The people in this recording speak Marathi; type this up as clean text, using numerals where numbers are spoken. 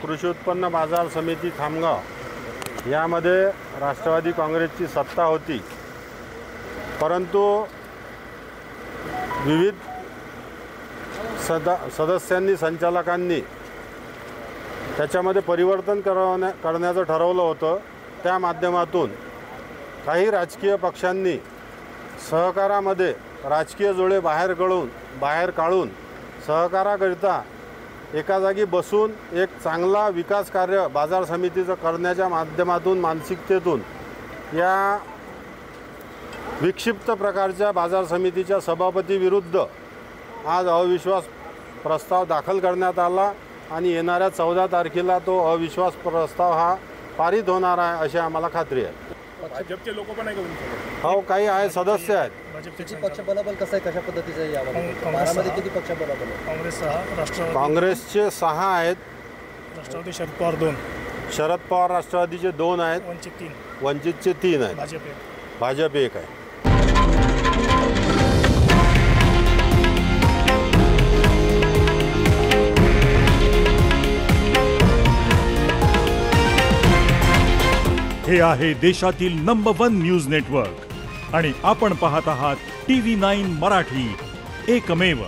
कृषी उत्पन्न बाजार समिती खामगाव यामध्ये राष्ट्रवादी काँग्रेसची सत्ता होती, परंतु विविध सदस्यांनी संचालकांनी त्याच्यामध्ये परिवर्तन करण्याचं ठरवलं होतं। त्या माध्यमातून काही राजकीय पक्षांनी सहकारामध्ये राजकीय जोडे बाहेर काढून सहकाराकरिता एका जागी बसून एक चांगला विकास कार्य बाजार समितीचं करण्याच्या माध्यमातून मानसिकतेतून या विक्षिप्त प्रकारच्या बाजार समितीच्या सभापती विरुद्ध आज अविश्वास प्रस्ताव दाखल करण्यात आला आणि येणाऱ्या 14 तारखेला तो अविश्वास प्रस्ताव हा पारित होणार आहे अशी आम्हाला खात्री आहे। भाजपचे लोक पण आहे का? हो, काही आहे, सदस्य आहेत। भाजपचे पक्ष बलाबल कसं आहे, कशा पद्धतीचं आहे यामध्ये? महाराष्ट्रामध्ये किती पक्ष बलाबल आहे? काँग्रेस 6, राष्ट्रवादी काँग्रेसचे 6 आहेत, राष्ट्रवादी शरद पवार 2, शरद पवार राष्ट्रवादीचे 2 आहेत, वंचित 3, वंचितचे 3 आहेत, भाजप 1 आहे। हे आहे देशातील नंबर 1 न्यूज नेटवर्क आणि आपण पाहत आहात TV9 मराठी, एकमेव।